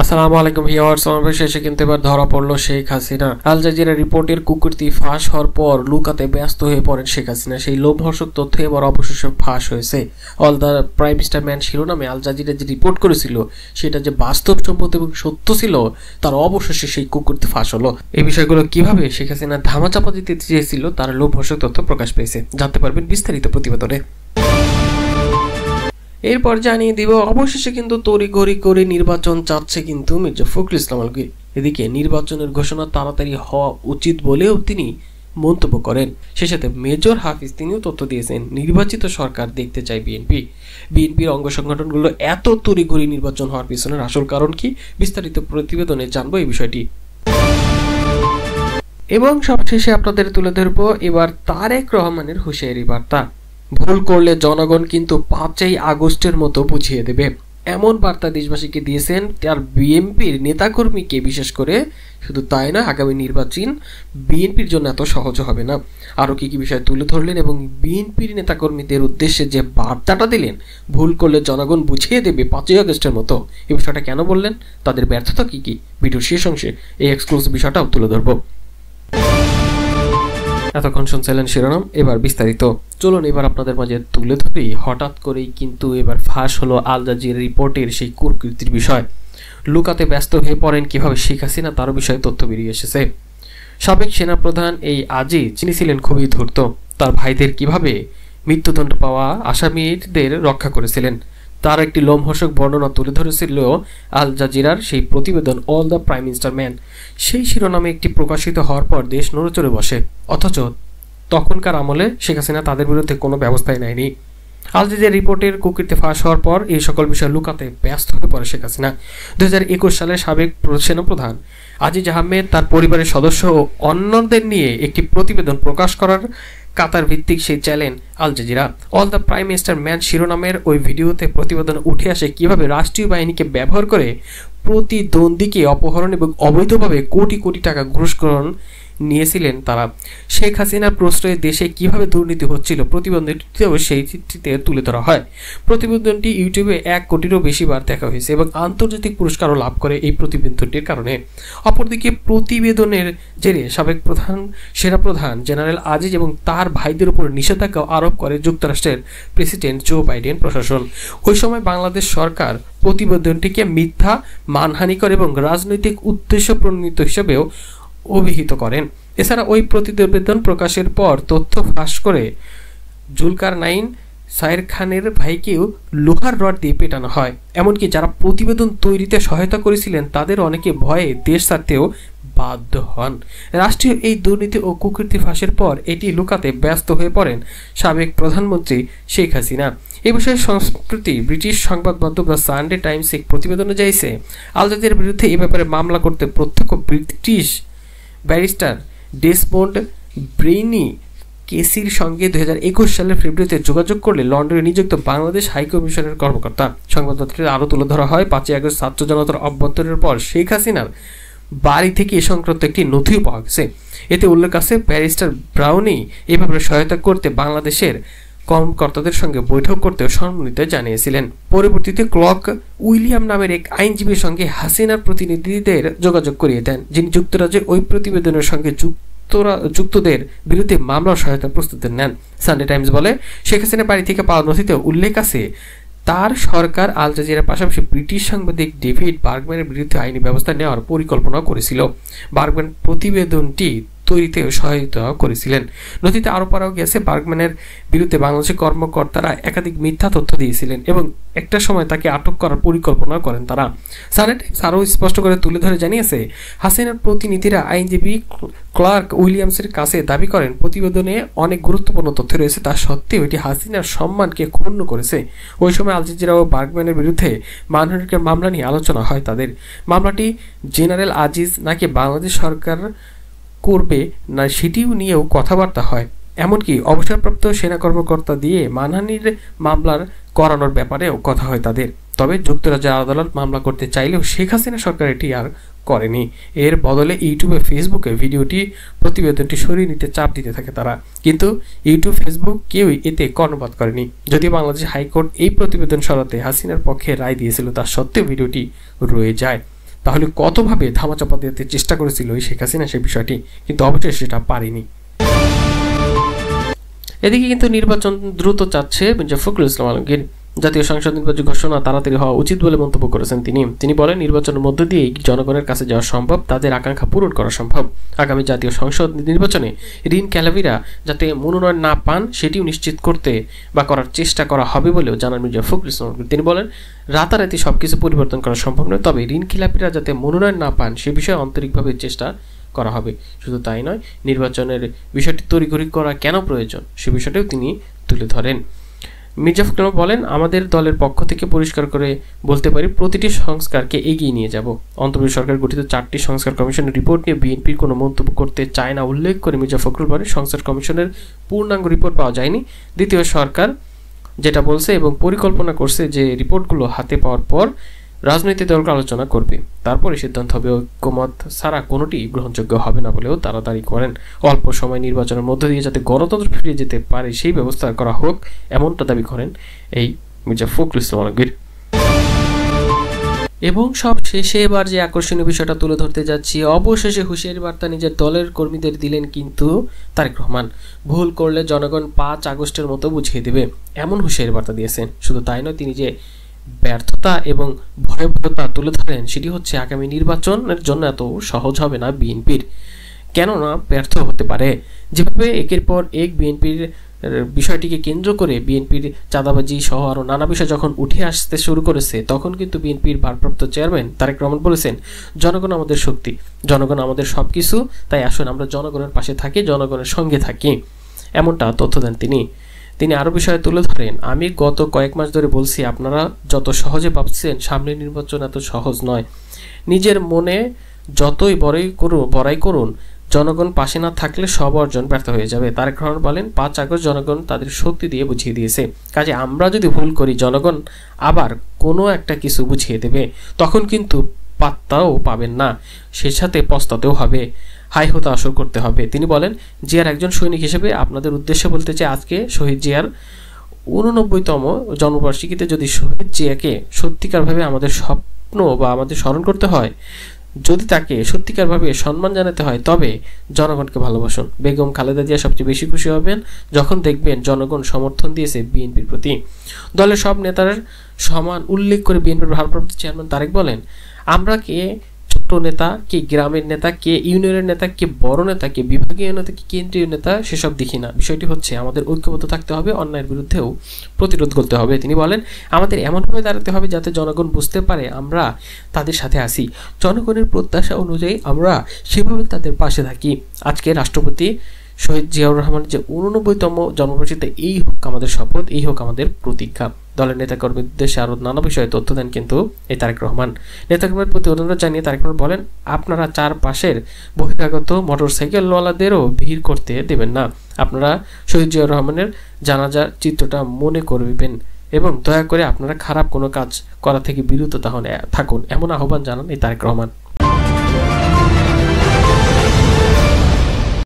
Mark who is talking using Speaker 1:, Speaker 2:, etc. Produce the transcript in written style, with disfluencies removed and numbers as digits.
Speaker 1: আসসালামু আলাইকুম ভিউয়ার্স, সর্বশেষে কিন্তু এবার ধরা পড়লো শেখ হাসিনা। আল জাজিরা রিপোর্টের কুকীর্তি ফাঁস হওয়ার পর লুকাতে ব্যস্ত হয়ে পড়েন শেখ হাসিনা। সেই লোমহর্ষক তথ্য এবার অবশেষে ফাঁস হয়েছে। All the prime minister man শিরোনামে আল জাজিরা যে রিপোর্ট করেছিল সেটা যে বাস্তবসম্মত এবং সত্য ছিল, তার অবশেষে সেই কুকীর্তি ফাঁস হলো। এই বিষয়গুলো কিভাবে শেখ হাসিনা ধামাচাপা দিতে চেয়েছিল তার লোমহর্ষক তথ্য প্রকাশ পেয়েছে, জানতে পারবেন বিস্তারিত প্রতিবেদনে। এরপর জানিয়ে দিব অবশেষে কিন্তু তড়িঘড়ি করে নির্বাচন চাচ্ছে কিন্তু মির্জা ফখরুল ইসলাম আলমগীর। এদিকে নির্বাচনের ঘোষণা তাড়াতাড়ি হওয়া উচিত বলেও তিনি মন্তব্য করেন। সে সাথে মেজর হাফিজ তিনিও তথ্য দিয়েছেন, নির্বাচিত সরকার দেখতে চায় বিএনপির অঙ্গ সংগঠনগুলো এত তড়িঘড়ি নির্বাচন হওয়ার পিছনের আসল কারণ কি, বিস্তারিত প্রতিবেদনে জানবো এই বিষয়টি। এবং সবশেষে আপনাদের তুলে ধরবো এবার তারেক রহমানের হুঁশিয়ারি বার্তা। ভুল করলে জনগণ কিন্তু 5ই আগস্টের মতো বুঝিয়ে দেবে, এমন বার্তা দেশবাসীকে দিয়েছেন তার বিএনপির নেতাকর্মীকে। বিশেষ করে শুধু তাই না, আগামী নির্বাচন বিএনপির জন্য এত সহজ হবে না। আরও কি কি বিষয় তুলে ধরলেন এবং বিএনপির নেতাকর্মীদের উদ্দেশ্যে যে বার্তাটা দিলেন, ভুল করলে জনগণ বুঝিয়ে দেবে 5ই আগস্টের মতো, এই বিষয়টা কেন বললেন, তাদের ব্যর্থতা কি কি, ভিডিওর শেষ অংশে এই এক্সক্লুসিভ বিষয়টাও তুলে ধরবো। এতক্ষণ শুনছিলেন শিরোনাম, এবার বিস্তারিত। চলুন এবার আপনাদের মাঝে তুলে ধরি। হঠাৎ করেই কিন্তু এবার ফাঁস হলো আল জাজিরা রিপোর্টের সেই কুকীর্তির বিষয়। লুকাতে ব্যস্ত হয়ে পড়েন কিভাবে শেখ হাসিনা, তার বিষয়ে তথ্য বেরিয়ে এসেছে। সাবেক সেনাপ্রধান এই আজই তিনি ছিলেন খুবই ধূর্ত। তার ভাইদের কিভাবে মৃত্যুদণ্ড পাওয়া আসামিদের রক্ষা করেছিলেন তার একটি লোমহর্ষক বর্ণনা তুলে ধরেছিল আল জাজিরার সেই প্রতিবেদন all the prime minister man. সেই শিরোনামে একটি প্রকাশিত হওয়ার পর দেশ নড়েচড়ে বসে, অথচ তখনকার আমলে শেখ হাসিনা তাদের বিরুদ্ধে কোনো ব্যবস্থাই নেয়নি। আল জাজিরা রিপোর্টের কুকীর্তি ফাঁস হওয়ার পর এই সকল বিষয় লুকাতে ব্যস্ত হয়ে পড়ে শেখ হাসিনা। 2021 সালে সাবেক সেনাপ্রধান আজিজ আহমেদ তার পরিবারের সদস্য ও অন্যদের নিয়ে একটি প্রতিবেদন প্রকাশ করার কাতার ভিত্তিক সেই channel Al Jazeera. All the prime minister man শিরোনামের ওই ভিডিওতে প্রতিবেদন উঠে আসে কিভাবে রাষ্ট্রীয় বাহিনীকে ব্যবহার করে প্রতিদ্বন্দ্বীকে অপহরণ এবং অবৈধভাবে কোটি কোটি টাকা ঘুষখোর নিয়েছিলেন তারা। শেখ হাসিনার প্রশ্রয়ে দেশে কিভাবে দুর্নীতি হচ্ছিল প্রতিবেদনটিতেও সেই চিত্রটিতে তুলে ধরা হয়। প্রতিবেদনটি ইউটিউবে 1 কোটিরও বেশি বার দেখা হয়েছে এবং আন্তর্জাতিক পুরস্কারও লাভ করে এই প্রতিবেদনটির কারণে। অপরদিকে প্রতিবেদনের জেরে সাবেক সেনাপ্রধান জেনারেল আজিজ এবং তার ভাইদের উপর নিষেধাজ্ঞা আরোপ করে যুক্তরাষ্ট্রের প্রেসিডেন্ট জো বাইডেন প্রশাসন। ওই সময় বাংলাদেশ সরকার প্রতিবেদনটিকে মিথ্যা, মানহানিকর এবং রাজনৈতিক উদ্দেশ্য প্রণীত হিসেবেও অভিহিত করেন। এছাড়া ওই প্রতিবেদন প্রকাশের পর তথ্য ফাঁস করে জুলকারনাইন সায়ের খানের ভাইকেও লোহার রড দিয়ে পেটানো হয়। এমনকি যারা প্রতিবেদন তৈরিতে সহায়তা করেছিলেন তাদের অনেকে ভয়ে দেশ ছাড়তেও বাধ্য হন। রাষ্ট্রীয় এই দুর্নীতি ও কুকীর্তি ফাঁসের পর এটি লুকাতে ব্যস্ত হয়ে পড়েন সাবেক প্রধানমন্ত্রী শেখ হাসিনা। এ বিষয়ে সম্প্রতি ব্রিটিশ সংবাদ মাধ্যম দ্য সানডে টাইমস এক প্রতিবেদনে জানিয়েছে আল জাজিরার বিরুদ্ধে এ ব্যাপারে মামলা করতে প্রত্যক্ষ ব্রিটিশ ব্যারিস্টার ডেসমন্ড ব্রেইনি কেসির সঙ্গে 2021 সালের ফেব্রুয়ারিতে যোগাযোগ করলে লন্ডনে নিযুক্ত বাংলাদেশ হাইকমিশনের কর্মকর্তা। সংবাদপত্রে আরও তুলে ধরা হয় 5ই আগস্ট ছাত্র জনতার অভ্যন্তরের পর শেখ হাসিনার বাড়ি থেকে এ সংক্রান্ত একটি নথিও পাওয়া গেছে। এতে উল্লেখ আছে ব্যারিস্টার ব্রাউনি এ ব্যাপারে সহায়তা করতে বাংলাদেশের কর্মকর্তাদের সঙ্গে বৈঠক করতেও সম্মতি জানিয়েছিলেন। পরবর্তীতে ক্লক উইলিয়াম নামের এক আইনজীবীর সঙ্গে হাসিনার প্রতিনিধিদের যোগাযোগ করিয়ে দেন, যিনি যুক্তরাজ্যের ওই প্রতিবেদনের সঙ্গে যুক্তদের বিরুদ্ধে মামলার সহায়তা প্রস্তুতি নেন। সানডে টাইমস বলে, শেখ হাসিনার বাড়ি থেকে পাওয়া নথিতে উল্লেখ আছে তার সরকার আল জাজিরার পাশাপাশি ব্রিটিশ সাংবাদিক ডেভিড বার্গম্যানের বিরুদ্ধে আইনি ব্যবস্থা নেওয়ার পরিকল্পনা করেছিল। বার্গম্যান প্রতিবেদনটি তৈরিতেও সহায়তা করেছিলেন। নথিতে আরও পাওয়া গেছে বার্গম্যানের বিরুদ্ধে বাংলাদেশের কর্মকর্তারা একাধিক মিথ্যা তথ্য দিয়েছিলেন এবং একটা সময় তাকে আটক করার পরিকল্পনা করেন তারা। সানডে টাইমস আরও স্পষ্ট করে তুলে ধরে জানিয়েছে হাসিনার প্রতিনিধিরা আইনজীবী ক্লার্ক উইলিয়ামসের কাছে দাবি করেন প্রতিবেদনে অনেক গুরুত্বপূর্ণ তথ্য রয়েছে, তা সত্ত্বেও এটি হাসিনার সম্মানকে ক্ষুণ্ণ করেছে। ওই সময় আল জাজিরা ও বার্গম্যানের বিরুদ্ধে মানহানির মামলা নিয়ে আলোচনা হয় তাদের। মামলাটি জেনারেল আজিজ নাকি বাংলাদেশ সরকার করবে না সেটিও নিয়েও কথাবার্তা হয়। এমনকি অবসরপ্রাপ্ত সেনা কর্মকর্তা দিয়ে মানহানির মামলার করানোর ব্যাপারেও কথা হয় তাদের। তবে যুক্তরাজ্যের আদালত মামলা করতে চাইলেও শেখ হাসিনা সরকার এটি আর করেনি। এর বদলে ইউটিউবে, ফেসবুকে প্রতিবেদনটি সরিয়ে নিতে চাপ দিতে থাকে তারা, কিন্তু ইউটিউব, ফেসবুক কেউই এতে কর্ণপাত করেনি। যদিও বাংলাদেশ হাইকোর্ট এই প্রতিবেদন সরাতে হাসিনার পক্ষে রায় দিয়েছিল, তা সত্ত্বেও ভিডিওটি রয়ে যায়। তাহলে কতভাবে ধামাচাপা দিতে চেষ্টা করেছিল এই শেখ হাসিনা সেই বিষয়টি, কিন্তু অবশ্যই সেটা পারেনি। এদিকে কিন্তু নির্বাচন দ্রুত চাচ্ছে মির্জা ফখরুল ইসলাম আলমগীর। জাতীয় সংসদ নির্বাচন ঘোষণা তাড়াতাড়ি হওয়া উচিত বলে মন্তব্য করেছেন তিনি বলেন, নির্বাচনের মধ্য দিয়েই জনগণের কাছে যাওয়া সম্ভব, তাদের আকাঙ্ক্ষা পূরণ করা সম্ভব। আগামী জাতীয় সংসদ নির্বাচনে ঋণ খেলাপিরা যাতে মনোনয়ন না পান সেটিও নিশ্চিত করতে বা করার চেষ্টা করা হবে বলেও জানান মির্জা ফখরুল ইসলাম আলমগীর। তিনি বলেন, রাতারাতি সবকিছু পরিবর্তন করা সম্ভব নয়, তবে ঋণ খেলাপিরা যাতে মনোনয়ন না পান সে বিষয়ে আন্তরিকভাবে চেষ্টা করা হবে। শুধু তাই নয়, নির্বাচনের বিষয়টি তড়িঘড়ি করা কেন প্রয়োজন সে বিষয়টাও তিনি তুলে ধরেন। মির্জা ফখরুল বলেন, আমাদের দলের পক্ষ থেকে পরিষ্কার করে বলতে পারি, প্রতিটি সংস্কারকে এগিয়ে নিয়ে যাব। অন্তর্বর্তী সরকার গঠিত 4টি সংস্কার কমিশনের রিপোর্ট নিয়ে বিএনপির কোনো মন্তব্য করতে চায় না উল্লেখ করে মির্জা ফখরুল বলেন, সংস্কার কমিশনের পূর্ণাঙ্গ রিপোর্ট পাওয়া যায়নি। দ্বিতীয় সরকার যেটা বলছে এবং পরিকল্পনা করছে যে রিপোর্টগুলো হাতে পাওয়ার পর রাজনৈতিক দলকে আলোচনা করবে, তারপরে সিদ্ধান্ত হবে। ঐক্যমত ছাড়া কোনোটি গ্রহণযোগ্য হবে না বলেও তারা দাবি করেন। অল্প সময় নির্বাচনের মধ্য দিয়ে যাতে গণতন্ত্র ফিরে যেতে পারে সেই ব্যবস্থা করা হোক, এমনটা দাবি করেন এই মির্জা ফখরুল ইসলাম আলমগীর। এবং সব শেষে এবার যে আকর্ষণীয় বিষয়টা তুলে ধরতে যাচ্ছি, অবশেষে হুঁশিয়ারি বার্তা নিজের দলের কর্মীদের দিলেন কিন্তু তারেক রহমান। ভুল করলে জনগণ 5 আগস্টের মতো বুঝিয়ে দেবে, এমন হুঁশিয়ারি বার্তা দিয়েছেন। শুধু তাই নয়, তিনি যে ব্যর্থতা এবং ভয়াবহতা তুলে ধরেন সেটি হচ্ছে আগামী নির্বাচনের জন্য এত সহজ হবে না বিএনপির। কেননা ব্যর্থ হতে পারে, যেভাবে একের পর এক বিএনপির বিষয়টিকে কেন্দ্র করে বিএনপির চাঁদাবাজি সহ আরও নানা বিষয় যখন উঠে আসতে শুরু করেছে, তখন কিন্তু বিএনপির ভারপ্রাপ্ত চেয়ারম্যান তারেক রহমান বলেছেন, জনগণ আমাদের শক্তি, জনগণ আমাদের সব কিছু, তাই আসুন আমরা জনগণের পাশে থাকি, জনগণের সঙ্গে থাকি, এমনটা তথ্য দেন তিনি আরও বিষয়ে তুলে ধরেন, আমি গত কয়েক মাস ধরে বলছি, আপনারা যত সহজে ভাবছেন সামনের নির্বাচন এত সহজ নয়। নিজের মনে যতই বড়াই করুন, জনগণ পাশে না থাকলে সব অর্জন ব্যর্থ হয়ে যাবে। তারেক রহমান বলেন, 5 আগস্ট জনগণ তাদের শক্তি দিয়ে বুঝিয়ে দিয়েছে, কাজে আমরা যদি ভুল করি জনগণ আবার কোনো একটা কিছু বুঝিয়ে দেবে, তখন কিন্তু পাত্তাও পাবেন না, সে সাথে পস্তাতেও হবে, হাই হতাশও করতে হবে। তিনি বলেন, জিয়ার একজন সৈনিক হিসেবে আপনাদের উদ্দেশ্যে বলতে চাই, আজকে শহীদ জিয়ার 89তম জন্মবার্ষিকীতে যদি শহীদ জিয়াকে সত্যিকারভাবে আমাদের স্বপ্ন বা আমাদের স্মরণ করতে হয়, যদি তাকে সত্যিকারভাবে সম্মান জানাতে হয়, তবে জনগণকে ভালোবাসুন। বেগম খালেদা জিয়া সবচেয়ে বেশি খুশি হবেন যখন দেখবেন জনগণ সমর্থন দিয়েছে বিএনপির প্রতি। দলের সব নেতার সমান উল্লেখ করে বিএনপির ভারপ্রাপ্ত চেয়ারম্যান তারেক বলেন, আমরা কে ছোট নেতা, কে গ্রামের নেতা, কে ইউনিয়নের নেতা, কে বড় নেতা, কে বিভাগীয় নেতা, কে কেন্দ্রীয় নেতা, সেসব দেখি না। বিষয়টি হচ্ছে আমাদের ঐক্যবদ্ধ থাকতে হবে, অন্যায়ের বিরুদ্ধেও প্রতিরোধ করতে হবে। তিনি বলেন, আমাদের এমনভাবে দাঁড়াতে হবে যাতে জনগণ বুঝতে পারে আমরা তাদের সাথে আছি, জনগণের প্রত্যাশা অনুযায়ী আমরা সেভাবে তাদের পাশে থাকি। আজকে রাষ্ট্রপতি শহীদ জিয়াউর রহমানের যে 89তম জন্মবার্ষিকীতে এই হোক আমাদের শপথ, এই হোক আমাদের প্রতিজ্ঞা। দলের নেতাকর্মীর উদ্দেশ্যে আরও নানা বিষয়ে তথ্য দেন কিন্তু এই তারেক রহমান। নেতাকর্মীর প্রতি অনুরোধ জানিয়ে তারেক রহমান বলেন, আপনারা চারপাশের বহিরাগত মোটরসাইকেলওয়ালাদেরও ভিড় করতে দেবেন না, আপনারা শহীদ জিয়াউর রহমানের জানাজার চিত্রটা মনে করবেন এবং দয়া করে আপনারা খারাপ কোনো কাজ করা থেকে বিরত থাকুন, এমন আহ্বান জানান এই তারেক রহমান।